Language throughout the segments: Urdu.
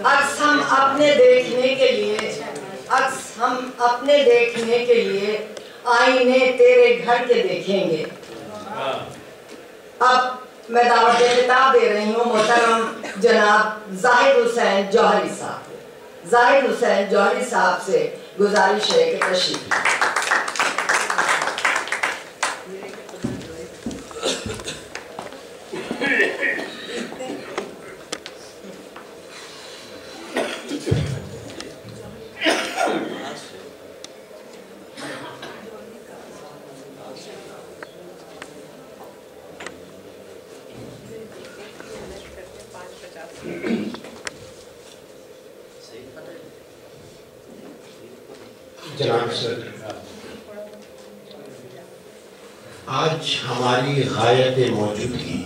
عکس ہم اپنے دیکھنے کے لیے آئینے تیرے گھر کے دیکھیں گے۔ اب میں دعوت خطاب دے رہی ہوں محترم جناب زاہد حسین جوہری صاحب۔ زاہد حسین جوہری صاحب سے گزارش ہے کہ تشریف جناب صدر، آج ہماری غایت موجودگی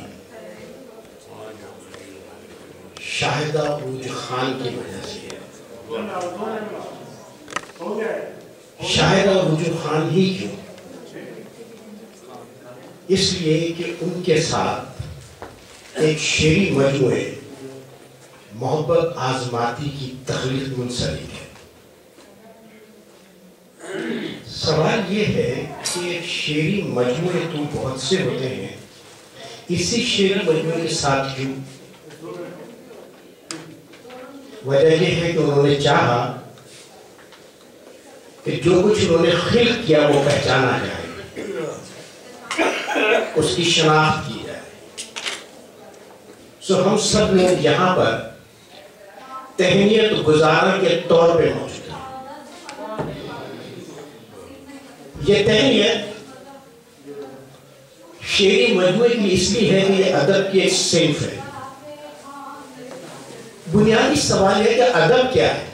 شاہدہ عروج خان کی وجہ سے ہے۔ شاہدہ عروج خان ہی کیوں؟ اس لیے کہ ان کے ساتھ ایک شعری مجموعے محبت آزماتی کی تخلیق منسلک ہے۔ سوال یہ ہے کہ ایک شعری مجموعے تو بہت سے ہوتے ہیں، اسی شعری مجموعے کے ساتھ کیوں؟ وجہ یہ ہے کہ انہوں نے چاہا کہ جو کچھ انہوں نے خلق کیا وہ پہچانا جائے، اس کی شناخت کی جائے۔ سو ہم سب لوگ یہاں پر تہنیت گزارا کے طور پہ موجود ہیں۔ یہ تہنیت شعری مجموعے کی اس لیے ہے کہ یہ ادب کی ایک صنف ہے۔ بنیادی سوال ہے کہ ادب کیا ہے؟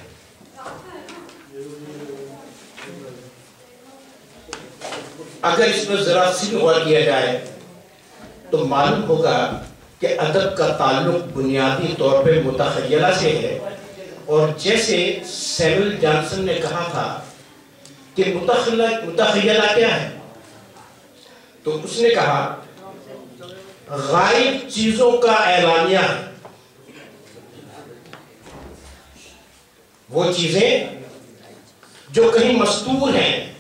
اگر اس میں ذرا سی غور کیا جائے تو معلوم ہوگا کہ ادب کا تعلق بنیادی طور پہ متخیلہ سے ہے، اور جیسے سیموئل جانسن نے کہا تھا کہ متخیلہ کیا ہے، تو اس نے کہا غائب چیزوں کا اعلانیہ ہے۔ وہ چیزیں جو کہیں مستور ہیں،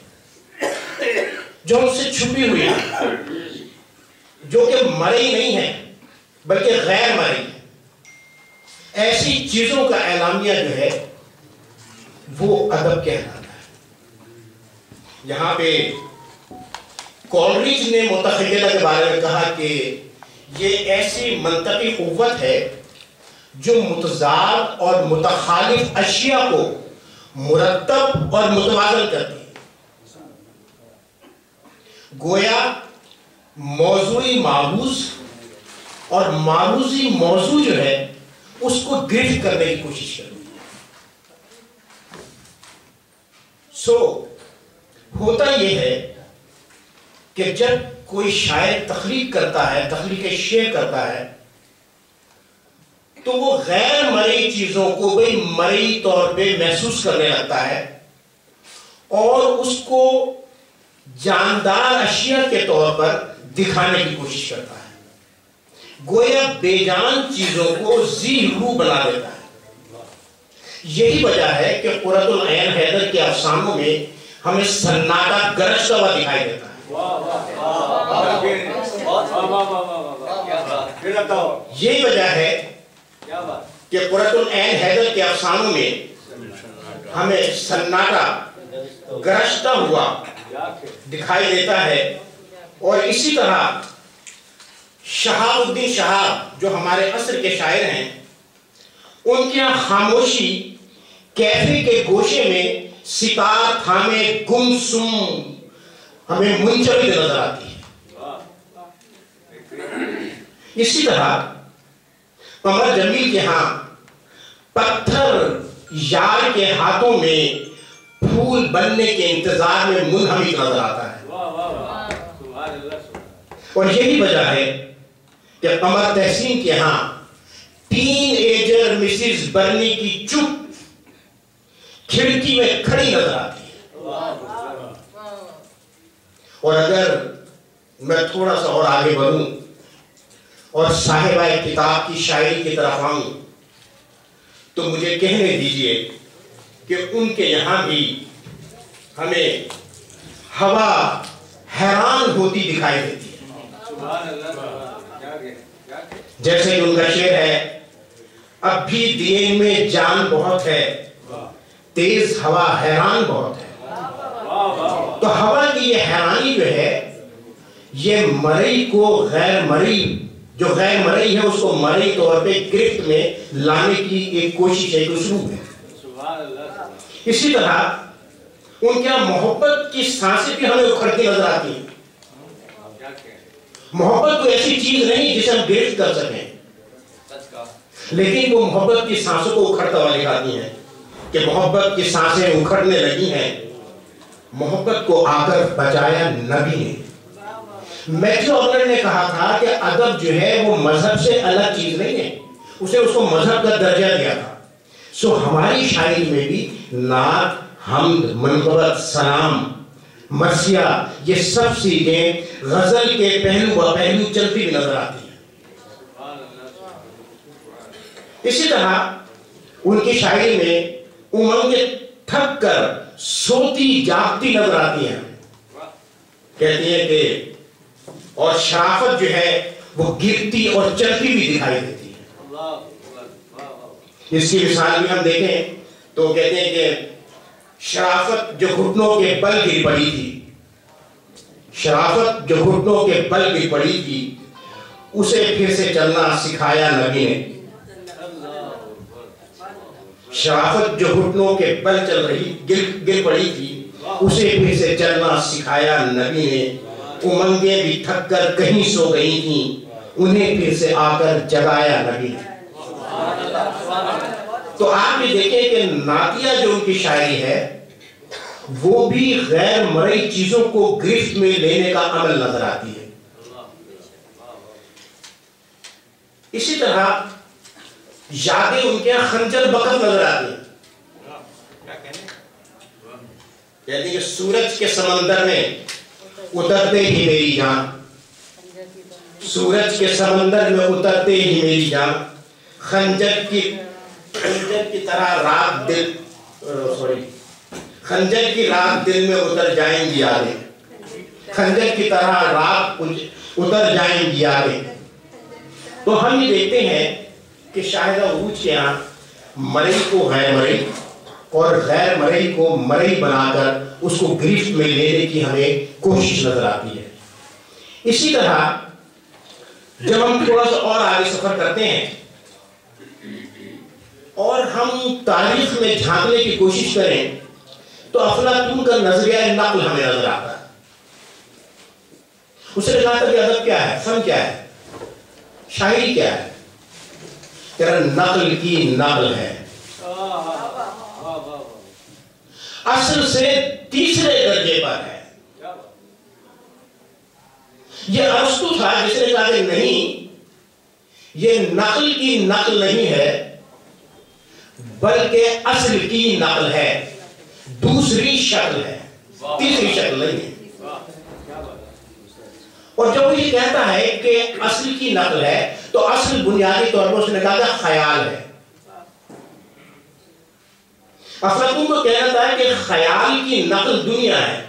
جو ہم سے چھپی ہوئی ہیں، جو کہ مرئی نہیں ہیں بلکہ غیر مرئی ہیں، ایسی چیزوں کا اعلامیہ جو ہے وہ ادب کہلاتا ہے۔ یہاں پہ کولریج نے متخیلہ کے بارے میں کہا کہ یہ ایسی منطقی قوت ہے جو متضاد اور متخالف اشیاء کو مرتب اور متوازن کرتی ہے۔ گویا موضوعی معروض اور معروضی موضوع جو ہے اس کو گرفت کرنے کی کوشش کرتی ہے۔ ہوتا یہ ہے کہ جب کوئی شاعر تخلیق کرتا ہے، تخلیق شعر کرتا ہے، تو وہ غیر مرئی چیزوں کو بھی مرئی طور پہ محسوس کرنے لگتا ہے اور اس کو جاندار اشیاء کے طور پر دکھانے کی کوشش کرتا ہے۔ گویا بے جان چیزوں کو ذی روح بنا دیتا ہے۔ یہی وجہ ہے کہ قرۃ العین حیدر کے افسانوں میں ہمیں سناٹا گرجتا ہوا دکھائی دیتا ہے۔ یہی وجہ ہے کہ قرۃ العین حیدر کے افسانوں میں ہمیں سناٹا گرجتا ہوا دکھائی دیتا ہے، اور اسی طرح شہاب الدین شہاب جو ہمارے عصر کے شاعر ہیں، ان کی خاموشی کیفے کے گوشے میں ستار تھامے گم سم ہمیں منجمد نظر آتی ہے۔ اسی طرح قمر جمیل کے ہاں پتھر یار کے ہاتھوں میں پھول بننے کے انتظار میں منہمک نظر آتا ہے۔ اور یہی وجہ ہے کہ قمر تحسین کے ہاں ٹین ایجر مسز برنی کی چپ کھڑکی میں کھڑی نظر آتی ہے۔ اور اگر میں تھوڑا سا اور آگے بڑھوں اور صاحبہ کتاب کی شاعری کی طرف آؤں تو مجھے کہنے دیجئے کہ ان کے یہاں بھی ہمیں ہوا حیران ہوتی دکھائی دیتی ہے. جیسے کہ ان کا شعر ہے، اب بھی دین میں جان بہت ہے، تیز ہوا حیران بہت ہے. تو ہوا کی یہ حیرانی جو ہے، یہ مرئی کو غیر مرئی، جو غیر مرئی ہے اس کو مرئی طور پہ گرفت میں لانے کی ایک کوشش ہے، ایک اسلوب ہے. اسی طرح ان کے محبت کی سانسیں بھی ہمیں اکھڑتی نظر آتی ہیں. محبت کوئی ایسی چیز نہیں جسے ہم گرفت کر سکیں، لیکن وہ محبت کی سانسوں کو اکھڑتا ہوا دکھاتی ہیں کہ محبت کی سانسیں اکھڑنے لگی ہیں. محبت کو آ کر بچایا نبی نے. میتھیو آرنر نے کہا تھا کہ ادب جو ہے وہ مذہب سے الگ چیز نہیں ہے، اسے اس کو مذہب کا درجہ دیا تھا. سو ہماری شاعری میں بھی نعت، حمد، منقبت، سلام، مرثیہ، یہ سب چیزیں غزل کے پہلو و پہلو چلتی بھی نظر آتی ہیں. اسی طرح ان کی شاعری میں امنگیں تھک کر سوتی جاگتی نظر آتی ہیں. کہتی ہیں کہ اور شرافت جو ہے وہ گرتی اور چلتی بھی دکھائی دیتی ہے. اس کی مثال بھی ہم دیکھیں تو کہتے ہیں کہ شرافت جو گھٹنوں کے بل گر پڑی تھی، شرافت جو گھٹنوں کے بل گر پڑی تھی، اسے پھر سے چلنا سکھایا نبی نے. شرافت جو گھٹنوں کے بل گر پڑی تھی، اسے پھر سے چلنا سکھایا نبی نے. امنگیں بھی تھک کر کہیں سو گئی تھیں، انہیں پھر سے آ کر جگایا نبی نے. تو آپ بھی دیکھیں کہ نعتیہ جو ان کی شاعری ہے وہ بھی غیر مرئی چیزوں کو گرفت میں لینے کا عمل نظر آتی ہے. اسی طرح یادیں ان کے خنجر بقت نظر آتی ہیں. کہتے ہیں کہ سورج کے سمندر میں اترتے ہی میری جان، سورج کے سمندر میں اترتے ہی میری جان، خنجر کی طرح رات دل خنجر کی رات دل میں اتر جائیں گی یادیں، خنجر کی طرح رات اتر جائیں گی یادیں. تو ہم یہ دیکھتے ہیں کہ شاہدہ عروج کے یہاں مرئی کو غیر مرئی اور غیر مرئی کو مرئی بنا کر اس کو گرفت میں لینے کی ہمیں کوشش نظر آتی ہے. اسی طرح جب ہم تھوڑا سا اور آگے سفر کرتے ہیں اور ہم تاریخ میں جھانکنے کی کوشش کریں تو افلاطون کا نظریہ نقل ہمیں نظر آتا ہے. اس نے کہا تھا کہ ادب کیا ہے، فن کیا ہے، شاعری کیا ہے؟ کہ نقل کی نقل ہے، اصل سے تیسرے درجے پر ہے. یہ ارسطو تھا جس نے کہا کہ نہیں، یہ نقل کی نقل نہیں ہے بلکہ اصل کی نقل ہے، دوسری شکل ہے، تیسری شکل نہیں ہے. اور جب وہ یہ کہتا ہے کہ اصل کی نقل ہے تو اصل بنیادی طور پر اس نے کہا کہ خیال ہے. افلاطون کو کہنا تھا کہ خیال کی نقل دنیا ہے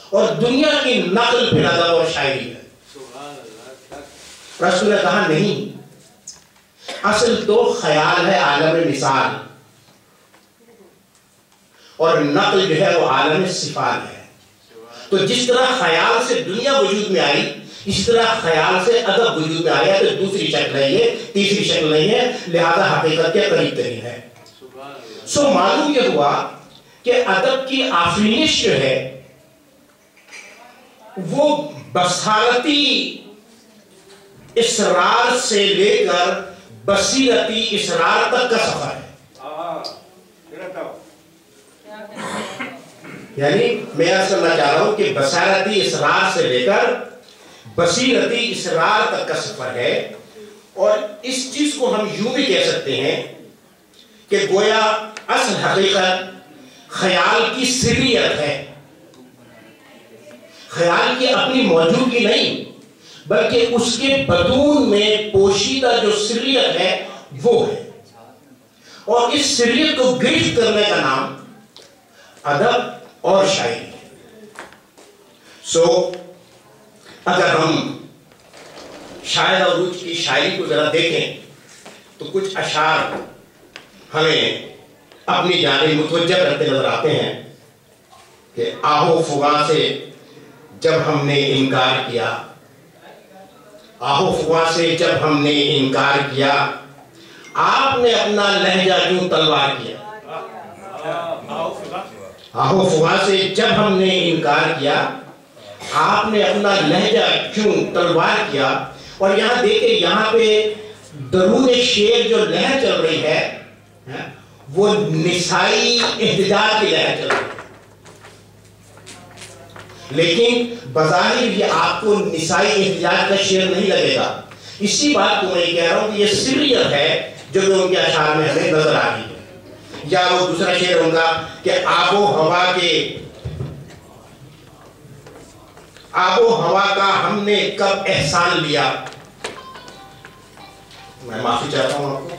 اور دنیا کی نقل پھر ادب اور شاعری ہے. رسول نے کہا نہیں، اصل تو خیال ہے، عالم مثال، اور نقل جو ہے وہ عالم صفات ہے. تو جس طرح خیال سے دنیا وجود میں آئی، اس طرح خیال سے ادب وجود میں آیا. تو دوسری شکل ہے، یہ تیسری شکل نہیں ہے، لہذا حقیقت کے قریب ترین ہے. سو معلوم یہ ہوا کہ ادب کی آفرینش جو ہے وہ بصارتی اصرار سے لے کر بصیرتی اصرار تک کا سفر ہے. یعنی میں عرض کرنا چاہ رہا ہوں کہ بصارتی اصرار سے لے کر بصیرتی اصرار تک کا سفر ہے. اور اس چیز کو ہم یوں بھی کہہ سکتے ہیں کہ گویا اصل حقیقت خیال کی سریت ہے. خیال کی اپنی موجودگی نہیں بلکہ اس کے بدون میں پوشیدہ جو سریت ہے وہ ہے. اور اس سریت کو گرفت کرنے کا نام ادب اور شاعری ہے. سو اگر ہم شاعر عروج کی شاعری کو ذرا دیکھیں تو کچھ اشعار ہمیں اپنی جانب متوجہ کرتے نظر آتے ہیں کہ آہو فغاں سے جب ہم نے انکار کیا، آہو فغاں سے جب ہم نے انکار کیا، آپ نے اپنا لہجہ کیوں تلوار کیا. آہو فغاں سے جب ہم نے انکار کیا، آپ نے اپنا لہجہ کیوں تلوار کیا. اور یہاں دیکھیں، یہاں پہ درون شعر جو لہر چل رہی ہے وہ نسائی احتجاج کی لہر چل رہی ہے، لیکن بظاہر یہ آپ کو نسائی احتجاج کا شعر نہیں لگے گا. اسی بات کو میں کہہ رہا ہوں کہ یہ سریت ہے جو کہ ان کے اشعار میں ہمیں نظر آ رہی ہے. یا وہ دوسرا شعر ہوگا کہ آب و ہوا کا ہم نے کب احسان لیا. میں معافی چاہتا ہوں آپ کو.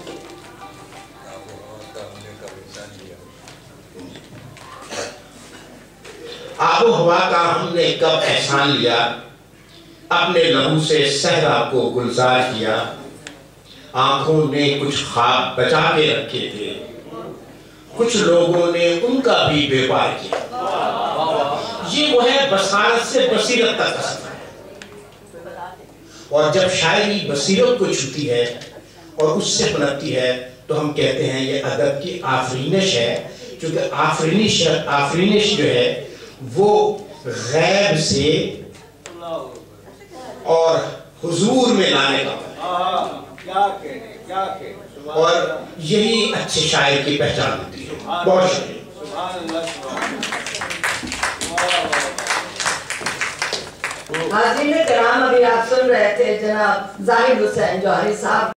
آب و ہوا کا ہم نے کب احسان لیا، اپنے لہو سے صحرا کو گلزار کیا. آنکھوں نے کچھ خواب بچا کے رکھے تھے، کچھ لوگوں نے ان کا بھی بیپار کیا. یہ وہ ہے بصارت سے بصیرت کا قصد ہے. اور جب شاعری بصیرت کو چھوتی ہے اور اس سے پنپتی ہے تو ہم کہتے ہیں یہ ادب کی آفرینش ہے. کیونکہ آفرینش جو ہے وہ غیب سے اور حضور میں لانے کا، اور یہی اچھے شاعر کی پہچان ہوتی ہے. بہت شکریہ. حاضرین کرام، ابھی آپ سن رہے تھے جناب زاہد حسین جوہری صاحب